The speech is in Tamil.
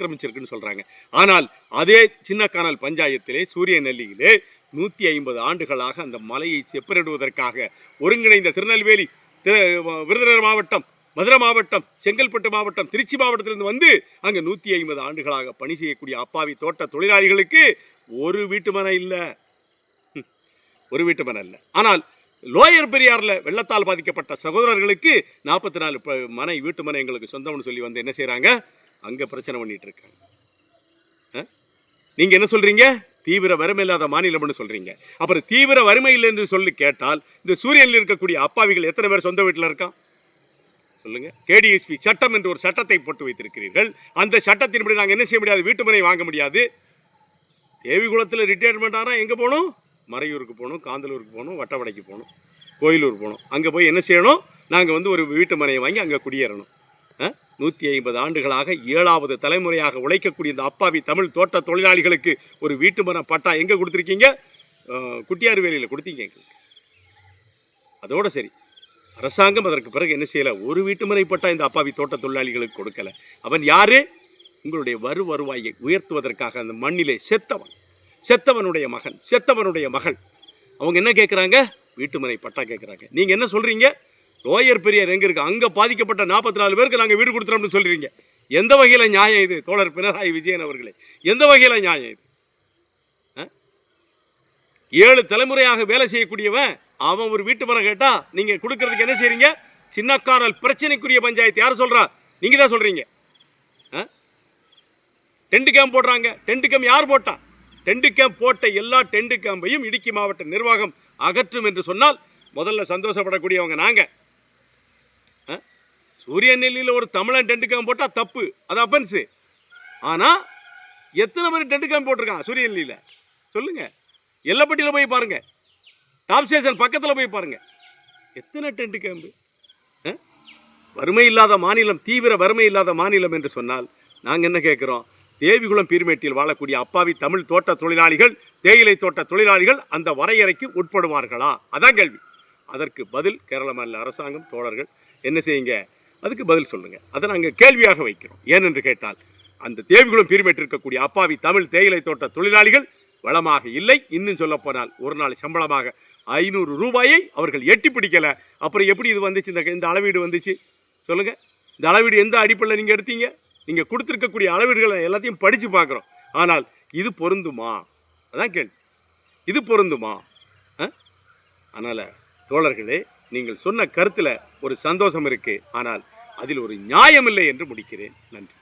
ஆக்கிரமிச்சிருக்குன்னு சொல்றாங்க. ஆனால் அதே சின்னக்கானல் பஞ்சாயத்திலே சூரியநெல்லியிலே 150 ஆண்டுகளாக அந்த மலையை செப்பனிடுவதற்காக ஒருங்கிணைந்த திருநெல்வேலி, விருதுநகர் மாவட்டம், மதுரை மாவட்டம், செங்கல்பட்டு மாவட்டம், திருச்சி மாவட்டத்திலிருந்து வந்து அங்கே 150 ஆண்டுகளாக பணி செய்யக்கூடிய அப்பாவி தோட்ட தொழிலாளிகளுக்கு ஒரு வீட்டு மனை இல்லை, ஒரு வீட்டு மனை இல்லை. ஆனால் லோயர் பெரியார்ல வெள்ளத்தால் பாதிக்கப்பட்ட சகோதரர்களுக்கு 44 மனை வீட்டு மனை எங்களுக்கு சொந்தம்னு சொல்லி வந்து என்ன செய்யறாங்க, அங்க பிரச்சனை பண்ணிட்டு இருக்காங்க. நீங்க என்ன சொல்றீங்க, தீவிர வறுமை இல்லாத மாநிலம்னு சொல்றீங்க. அப்புறம் தீவிர வறுமை இல்லை என்று சொல்லி கேட்டால் இந்த சூரியனில் இருக்கக்கூடிய அப்பாவிகள் எத்தனை பேர் சொந்த வீட்டில் இருக்கான் சொல்லுங்க. கேடிஎஸ்பி சட்டம் என்று ஒரு சட்டத்தை போட்டு வைத்திருக்கிறீர்கள். அந்த சட்டத்தின்படி நாங்கள் என்ன செய்ய முடியாது, வீட்டு மனை வாங்க முடியாது. தேவிகுளத்தில் ரிட்டையர்மெண்ட் ஆனால் எங்கே போகணும், மறையூருக்கு போகணும், காந்தலூருக்கு போகணும், வட்டவடைக்கு போகணும், கோயிலூர் போகணும். அங்கே போய் என்ன செய்யணும், நாங்கள் வந்து ஒரு வீட்டு மனையை வாங்கி அங்கே குடியேறணும். 150 ஆண்டுகளாக 7வது தலைமுறையாக உழைக்கக்கூடிய இந்த அப்பாவி தமிழ் தோட்ட தொழிலாளிகளுக்கு ஒரு வீட்டு மனை பட்டா எங்கே கொடுத்துருக்கீங்க, குட்டியார் வேலையில் கொடுத்தீங்க எங்களுக்கு. அதோட சரி, அரசாங்கம் அதற்கு பிறகு என்ன செய்யலை, ஒரு வீட்டு மனை பட்டா இந்த அப்பாவி தோட்ட தொழிலாளிகளுக்கு கொடுக்கல. அவன் யாரு, உங்களுடைய வருவாயை உயர்த்துவதற்காக அந்த மண்ணிலே செத்தவனுடைய மகன், செத்தவனுடைய மகள், அவங்க என்ன கேட்குறாங்க, வீட்டுமனை பட்டா கேட்குறாங்க. நீங்கள் என்ன சொல்கிறீங்க, லோயர் பெரியார் எங்கே இருக்குது, அங்கே பாதிக்கப்பட்ட 44 பேருக்கு நாங்கள் வீடு கொடுத்துறோம்னு சொல்கிறீங்க. எந்த வகையில் நியாயம் இது தோழர் பினராயி விஜயன் அவர்களே, எந்த வகையில் நியாயம் இது? 7 தலைமுறையாக வேலை செய்யக்கூடியவன் அவன் ஒரு வீட்டு மனை கேட்டால் நீங்கள் கொடுக்கறதுக்கு என்ன செய்கிறீங்க? சின்னக்கானல் பிரச்சனைக்குரிய பஞ்சாயத்து யார் சொல்கிறா, நீங்கள் தான் சொல்கிறீங்க. டென்ட் கேம்ப் போடுறாங்க. டென்ட் கேம்ப் யார் போட்டா? டென்ட் கேம்ப் போட்ட எல்லா டென்ட் கேம்பையும் இடுக்கி மாவட்ட நிர்வாகம் அகற்றும் என்று சொன்னால் முதல்ல சந்தோஷப்படக்கூடியவங்க நாங்கள். சூரியநெல்லியில் ஒரு தமிழன் டென்ட் கேம்ப் போட்டால் தப்பு, அது அஃபென்ஸு. ஆனால் எத்தனை பேர் டென்ட் கேம்ப் போட்டிருக்காங்க சூரியநெல்லியில் சொல்லுங்கள். எல்லப்பட்டியில் போய் பாருங்கள், டாப் ஸ்டேஷன் பக்கத்தில் போய் பாருங்கள், எத்தனை டென்ட் கேம்பு. வறுமை இல்லாத மாநிலம், தீவிர வறுமை இல்லாத மாநிலம் என்று சொன்னால் நாங்கள் என்ன கேட்குறோம், தேவிகுளம் பீர்மேட்டில் வாழக்கூடிய அப்பாவி தமிழ் தோட்ட தொழிலாளிகள், தேயிலை தோட்ட தொழிலாளிகள் அந்த வரையறைக்கு உட்படுவார்களா? அதான் கேள்வி. அதற்கு பதில் கேரள மாநில அரசாங்கம், தோழர்கள் என்ன செய்யுங்க, அதுக்கு பதில் சொல்லுங்கள். அதை நாங்கள் கேள்வியாக வைக்கிறோம். ஏனென்று கேட்டால் அந்த தேவிகுளம் பீர்மேட்டில் இருக்கக்கூடிய அப்பாவி தமிழ் தேயிலை தோட்ட தொழிலாளிகள் வளமாக இல்லை. இன்னும் சொல்லப்போனால் ஒரு நாள் சம்பளமாக 500 ரூபாயை அவர்கள் எட்டி பிடிக்கலை. அப்புறம் எப்படி இது வந்துச்சு, இந்த அளவீடு வந்துச்சு சொல்லுங்கள். இந்த அளவீடு எந்த அடிப்படையில் நீங்கள் எடுத்தீங்க? நீங்கள் கொடுத்துருக்கக்கூடிய அளவீடுகளை எல்லாத்தையும் படித்து பார்க்குறோம். ஆனால் இது பொருந்துமா? அதான் கேள்வி, இது பொருந்துமா? அதனால் தோழர்களே, நீங்கள் சொன்ன கருத்தில் ஒரு சந்தோஷம் இருக்குது, ஆனால் அதில் ஒரு நியாயம் இல்லை என்று முடிக்கிறேன். நன்றி.